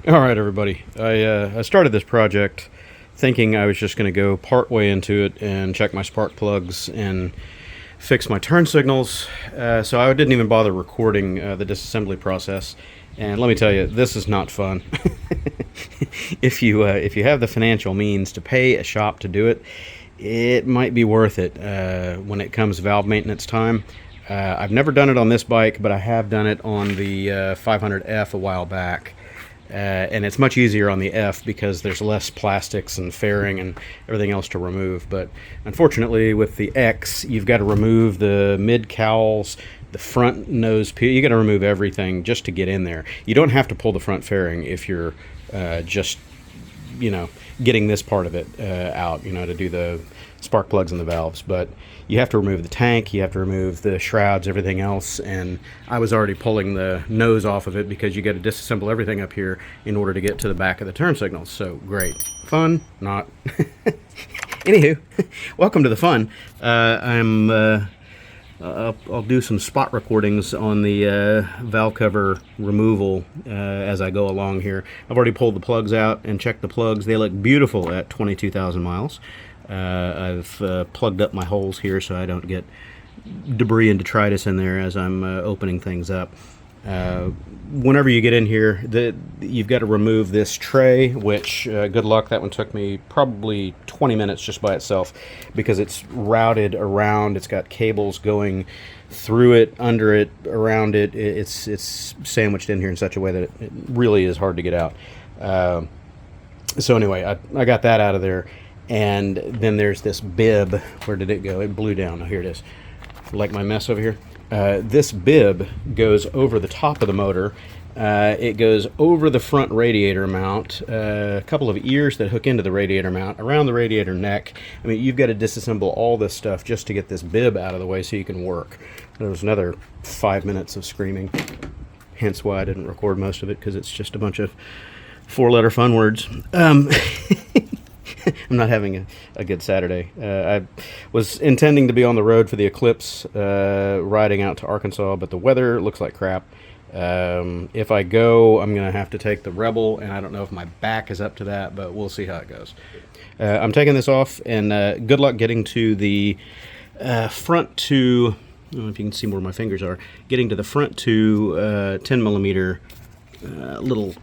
All right, everybody. I started this project thinking I was just going to go part way into it and check my spark plugs and fix my turn signals. So I didn't even bother recording the disassembly process. And let me tell you, this is not fun. If you have the financial means to pay a shop to do it, it might be worth it when it comes valve maintenance time. I've never done it on this bike, but I have done it on the 500F a while back. And it's much easier on the F because there's less plastics and fairing and everything else to remove. But unfortunately, with the X, you've got to remove the mid cowls, the front nose peel. You got to remove everything just to get in there. You don't have to pull the front fairing if you're just, getting this part of it out, to do the spark plugs and the valves. But you have to remove the tank, you have to remove the shrouds, everything else, and I was already pulling the nose off of it because you got to disassemble everything up here in order to get to the back of the turn signals. So great. Fun? Not. Anywho, welcome to the fun. I'll do some spot recordings on the valve cover removal as I go along here. I've already pulled the plugs out and checked the plugs. They look beautiful at 22,000 miles. I've plugged up my holes here so I don't get debris and detritus in there as I'm opening things up. Whenever you get in here, you've got to remove this tray, which, good luck, that one took me probably 20 minutes just by itself because it's routed around. It's got cables going through it, under it, around it. It's sandwiched in here in such a way that it really is hard to get out. So anyway, I got that out of there. And then there's this bib. Where did it go? It blew down. Oh, here it is. Like my mess over here. This bib goes over the top of the motor. It goes over the front radiator mount, a couple of ears that hook into the radiator mount, around the radiator neck. I mean, you've got to disassemble all this stuff just to get this bib out of the way so you can work. There was another 5 minutes of screaming, hence why I didn't record most of it, because it's just a bunch of four-letter fun words. I'm not having a good Saturday. I was intending to be on the road for the eclipse, riding out to Arkansas, but the weather looks like crap. If I go, I'm going to have to take the Rebel, and I don't know if my back is up to that, but we'll see how it goes. I'm taking this off, and good luck getting to the front two. I don't know if you can see where my fingers are. Getting to the front two 10 millimeter little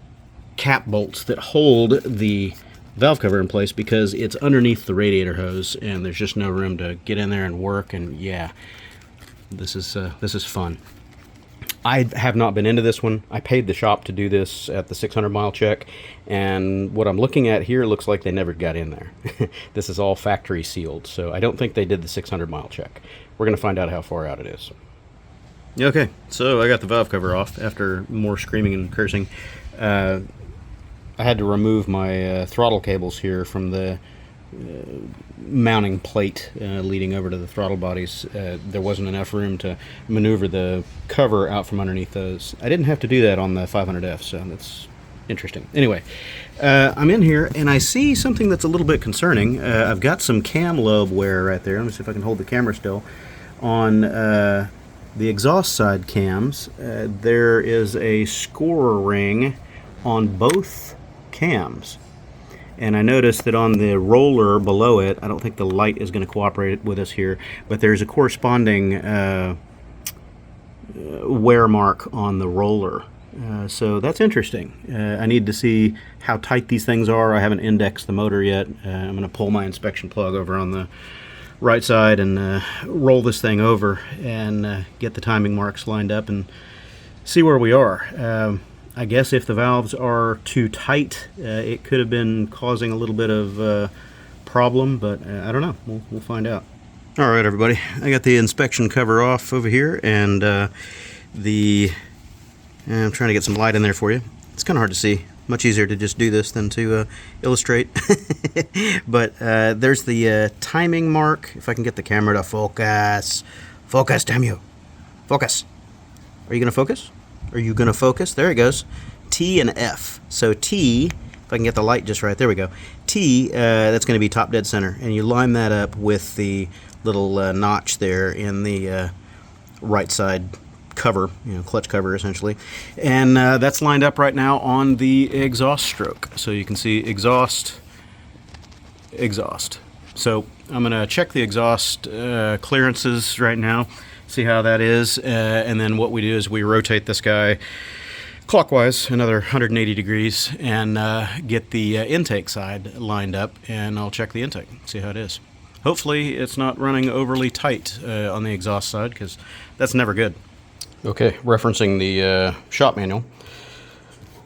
cap bolts that hold the valve cover in place because it's underneath the radiator hose and there's just no room to get in there and work. And yeah, this is fun. I have not been into this one. I paid the shop to do this at the 600 mile check, and what I'm looking at here looks like they never got in there. This is all factory sealed, so I don't think they did the 600 mile check. We're going to find out how far out it is. Okay, so I got the valve cover off after more screaming and cursing. I had to remove my throttle cables here from the mounting plate leading over to the throttle bodies. There wasn't enough room to maneuver the cover out from underneath those. I didn't have to do that on the 500F, so that's interesting. Anyway, I'm in here and I see something that's a little bit concerning. I've got some cam lobe wear right there. Let me see if I can hold the camera still. On the exhaust side cams, there is a scorer ring on both cams, and I noticed that on the roller below it, I don't think the light is going to cooperate with us here, but there's a corresponding wear mark on the roller. So that's interesting. I need to see how tight these things are. I haven't indexed the motor yet. I'm going to pull my inspection plug over on the right side and roll this thing over and get the timing marks lined up and see where we are. I guess if the valves are too tight, it could have been causing a little bit of problem, but I don't know. We'll find out. All right, everybody. I got the inspection cover off over here, and I'm trying to get some light in there for you. It's kind of hard to see. Much easier to just do this than to illustrate. But there's the timing mark. If I can get the camera to focus. Focus, damn you. Focus. Are you going to focus? Are you going to focus? There it goes. T and F. So T, if I can get the light just right, there we go. T, that's going to be top dead center. And you line that up with the little notch there in the right side cover, clutch cover essentially. And that's lined up right now on the exhaust stroke. So you can see exhaust, exhaust. So I'm going to check the exhaust clearances right now, see how that is, and then what we do is we rotate this guy clockwise another 180 degrees and get the intake side lined up, and I'll check the intake, see how it is. Hopefully it's not running overly tight on the exhaust side, because that's never good. Okay, referencing the shop manual,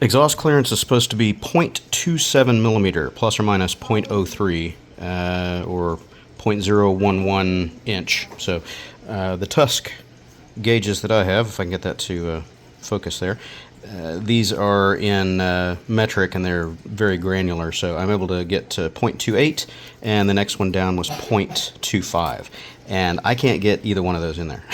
exhaust clearance is supposed to be 0.27 millimeter plus or minus 0.03 or 0.011 inch. So the Tusk gauges that I have, if I can get that to focus there, these are in metric, and they're very granular, so I'm able to get to 0.28, and the next one down was 0.25, and I can't get either one of those in there.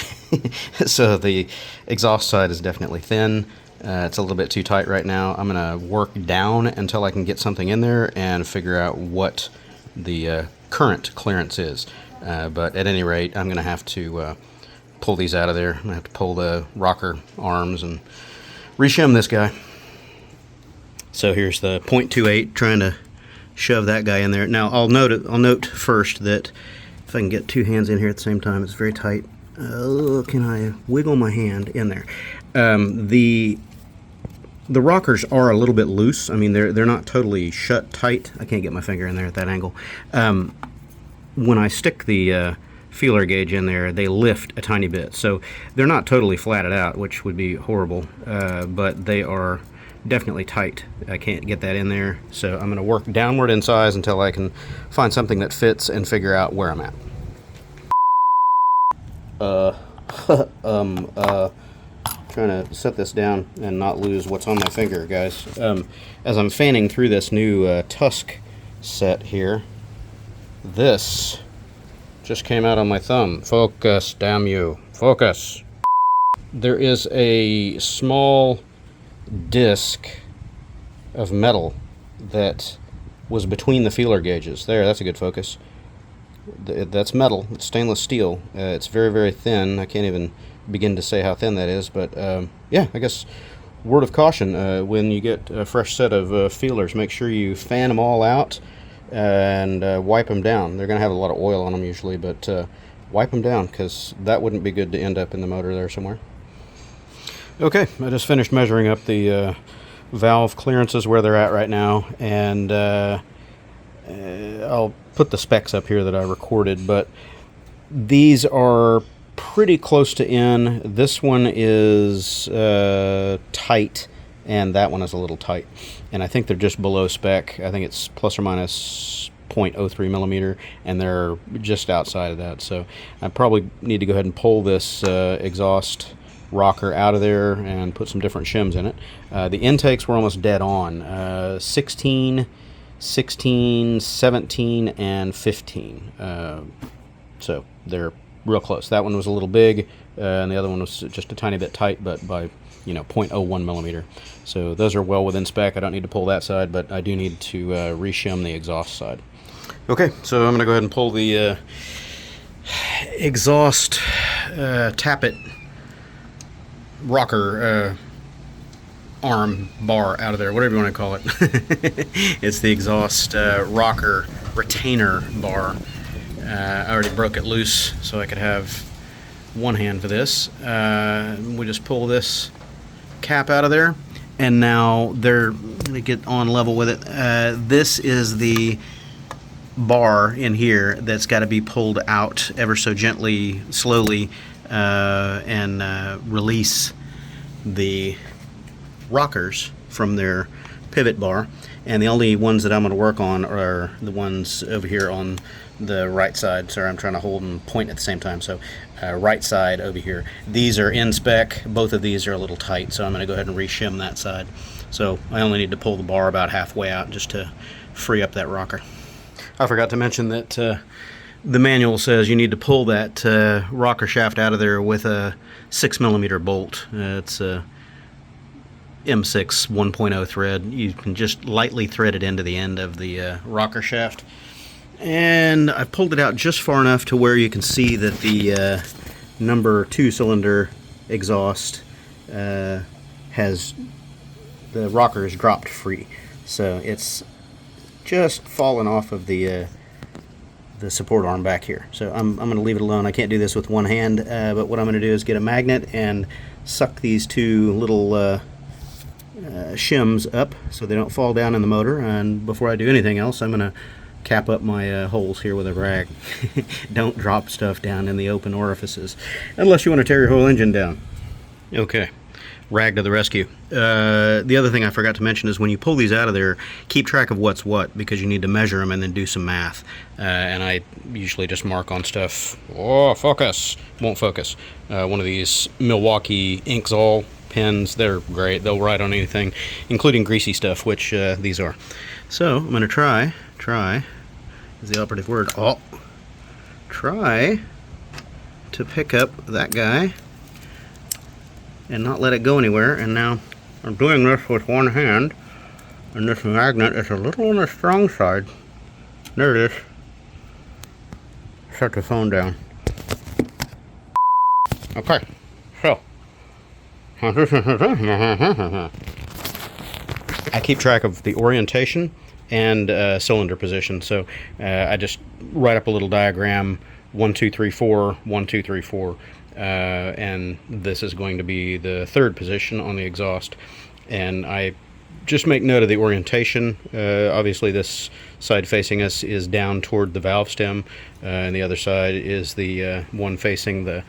So the exhaust side is definitely thin. It's a little bit too tight right now. I'm going to work down until I can get something in there and figure out what the current clearance is. But at any rate, I'm going to have to pull these out of there. I'm going to have to pull the rocker arms and reshim this guy. So here's the 0.28, trying to shove that guy in there. Now I'll note first that if I can get two hands in here at the same time, it's very tight. Can I wiggle my hand in there? The rockers are a little bit loose. I mean, they're not totally shut tight. I can't get my finger in there at that angle. When I stick the feeler gauge in there, they lift a tiny bit, so they're not totally flatted out, which would be horrible, but they are definitely tight. I can't get that in there, so I'm going to work downward in size until I can find something that fits and figure out where I'm at. Trying to set this down and not lose what's on my finger, guys. As I'm fanning through this new Tusk set here, this just came out on my thumb. Focus, damn you. Focus. There is a small disc of metal that was between the feeler gauges. There, that's a good focus. That's metal. It's stainless steel. It's very, very thin. I can't even begin to say how thin that is, but yeah, I guess word of caution, when you get a fresh set of feelers, make sure you fan them all out and wipe them down. They're going to have a lot of oil on them usually, but wipe them down, because that wouldn't be good to end up in the motor there somewhere. Okay, I just finished measuring up the valve clearances where they're at right now, and I'll put the specs up here that I recorded, but these are pretty close to in. This one is tight, and that one is a little tight, and I think they're just below spec. I think it's plus or minus 0.03 millimeter, and they're just outside of that, so I probably need to go ahead and pull this exhaust rocker out of there and put some different shims in it. The intakes were almost dead on, 16, 17, and 15, so they're real close. That one was a little big, and the other one was just a tiny bit tight, but by 0.01 millimeter. So those are well within spec. I don't need to pull that side, but I do need to reshim the exhaust side. Okay, so I'm going to go ahead and pull the exhaust tappet rocker arm bar out of there, whatever you want to call it. It's the exhaust rocker retainer bar. I already broke it loose so I could have one hand for this. We just pull this cap out of there, and now they're going to get on level with it. This is the bar in here that's got to be pulled out ever so gently, slowly, and release the rockers from their pivot bar. And the only ones that I'm going to work on are the ones over here on the right side. Sorry, I'm trying to hold and point at the same time. So right side over here. These are in spec. Both of these are a little tight, so I'm going to go ahead and reshim that side. So I only need to pull the bar about halfway out just to free up that rocker. I forgot to mention that the manual says you need to pull that rocker shaft out of there with a 6mm bolt. It's a M6 1.0 thread. You can just lightly thread it into the end of the rocker shaft. And I pulled it out just far enough to where you can see that the number 2 cylinder exhaust has the rocker is dropped free, so it's just fallen off of the support arm back here. So I'm going to leave it alone. I can't do this with one hand, but what I'm going to do is get a magnet and suck these two little shims up so they don't fall down in the motor. And before I do anything else, I'm going to cap up my holes here with a rag. Don't drop stuff down in the open orifices unless you want to tear your whole engine down. Okay, rag to the rescue. The other thing I forgot to mention is when you pull these out of there, keep track of what's what, because you need to measure them and then do some math. And I usually just mark on stuff. Oh, focus! Won't focus. One of these Milwaukee Inksol pens. They're great. They'll write on anything, including greasy stuff, which these are. So I'm going to try is the operative word. Oh, try to pick up that guy and not let it go anywhere. And now I'm doing this with one hand, and this magnet is a little on the strong side. There it is. Shut the phone down. Okay, so I keep track of the orientation and cylinder position, so I just write up a little diagram: 1 2 3 4 1 2 3 4, and this is going to be the third position on the exhaust. And I just make note of the orientation. Obviously this side facing us is down toward the valve stem, and the other side is the one facing the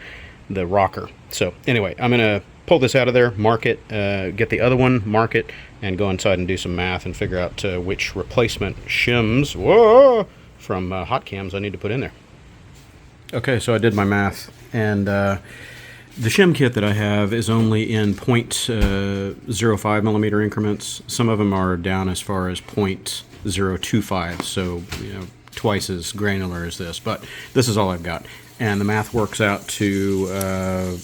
rocker. So anyway, I'm gonna pull this out of there, mark it, get the other one, mark it, and go inside and do some math and figure out which replacement shims, whoa, from hot cams I need to put in there. Okay, so I did my math, and the shim kit that I have is only in 0.05 millimeter increments. Some of them are down as far as 0.025, so twice as granular as this, but this is all I've got. And the math works out to,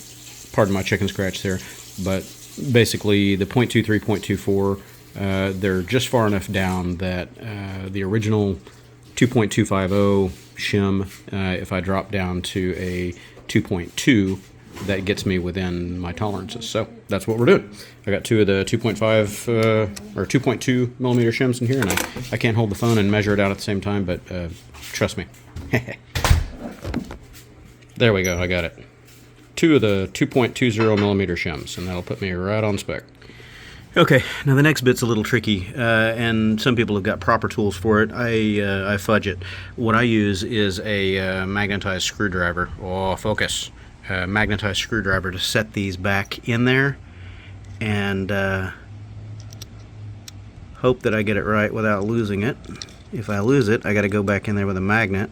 pardon my chicken scratch there, but basically the 0.23, 0.24, they're just far enough down that the original 2.250 shim, if I drop down to a 2.2, that gets me within my tolerances. So that's what we're doing. I got two of the 2.5 or 2.2 millimeter shims in here, and I can't hold the phone and measure it out at the same time, but trust me. There we go, I got it. Two of the 2.20 millimeter shims, and that'll put me right on spec. Okay, now the next bit's a little tricky, and some people have got proper tools for it. I fudge it. What I use is a magnetized screwdriver. Oh, focus. Magnetized screwdriver to set these back in there, and hope that I get it right without losing it. If I lose it, I got to go back in there with a magnet.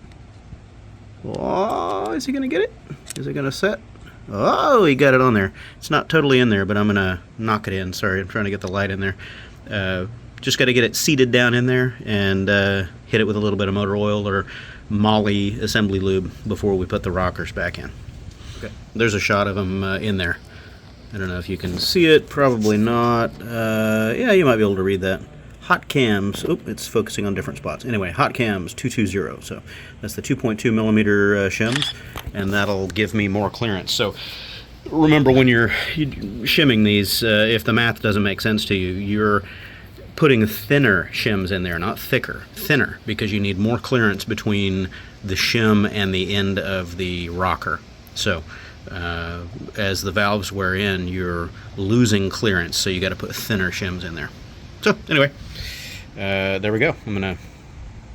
Oh, is he going to get it? Is it going to set? Oh, he got it on there. It's not totally in there, but I'm going to knock it in. Sorry, I'm trying to get the light in there. Just got to get it seated down in there and hit it with a little bit of motor oil or Molly assembly lube before we put the rockers back in. Okay, there's a shot of them in there. I don't know if you can see it. Probably not. Yeah, you might be able to read that. Hot cams. Oop, it's focusing on different spots. Anyway, hot cams 220. So that's the 2.2 millimeter shims, and that'll give me more clearance. So remember, when you're shimming these, if the math doesn't make sense to you, you're putting thinner shims in there, not thicker. Thinner, because you need more clearance between the shim and the end of the rocker. So as the valves wear in, you're losing clearance, so you got to put thinner shims in there. So anyway, there we go. I'm going to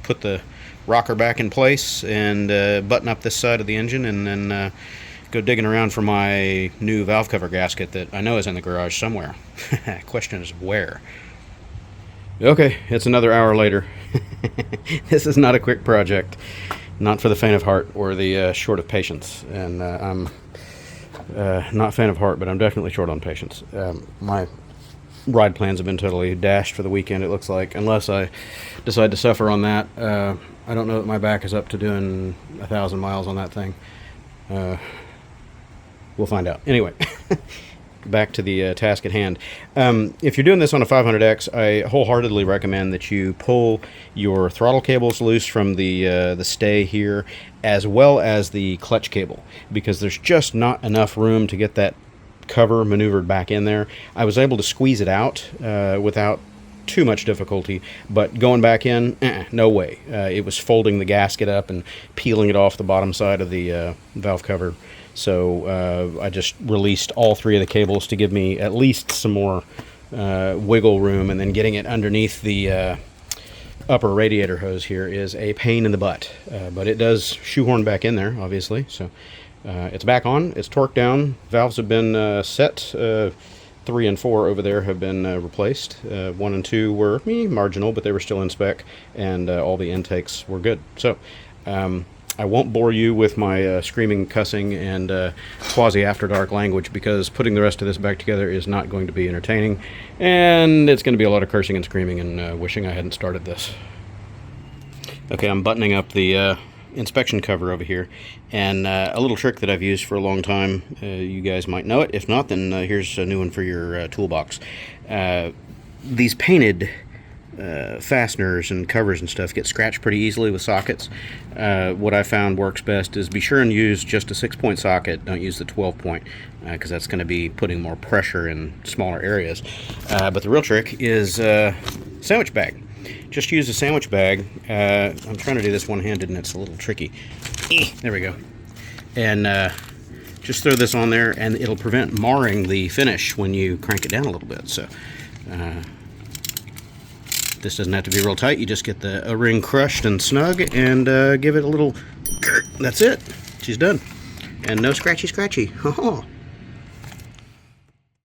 put the rocker back in place and button up this side of the engine, and then go digging around for my new valve cover gasket that I know is in the garage somewhere. Question is where. Okay, it's another hour later. This is not a quick project. Not for the faint of heart or the short of patience. And I'm not faint of heart, but I'm definitely short on patience. My ride plans have been totally dashed for the weekend, it looks like, unless I decide to suffer on that. I don't know that my back is up to doing 1,000 miles on that thing. We'll find out. Anyway, back to the task at hand. If you're doing this on a 500X, I wholeheartedly recommend that you pull your throttle cables loose from the stay here, as well as the clutch cable, because there's just not enough room to get that cover maneuvered back in there. I was able to squeeze it out without too much difficulty, but going back in, no way. It was folding the gasket up and peeling it off the bottom side of the valve cover. So I just released all 3 of the cables to give me at least some more wiggle room, and then getting it underneath the upper radiator hose here is a pain in the butt. But it does shoehorn back in there, obviously. So it's back on, it's torqued down, valves have been set. 3 and 4 over there have been replaced. 1 and 2 were marginal, but they were still in spec, and all the intakes were good. So I won't bore you with my screaming, cussing, and quasi-after dark language, because putting the rest of this back together is not going to be entertaining, and it's going to be a lot of cursing and screaming and wishing I hadn't started this. Okay, I'm buttoning up the inspection cover over here, and a little trick that I've used for a long time. You guys might know it. If not, then here's a new one for your toolbox. These painted fasteners and covers and stuff get scratched pretty easily with sockets. What I found works best is be sure and use just a 6-point socket. Don't use the 12-point, because that's going to be putting more pressure in smaller areas. But the real trick is sandwich bag. Just use a sandwich bag. I'm trying to do this one-handed and it's a little tricky. There we go. And just throw this on there, and it'll prevent marring the finish when you crank it down a little bit. So this doesn't have to be real tight. You just get the O-ring crushed and snug, and give it a little. That's it. She's done. And no scratchy. Oh.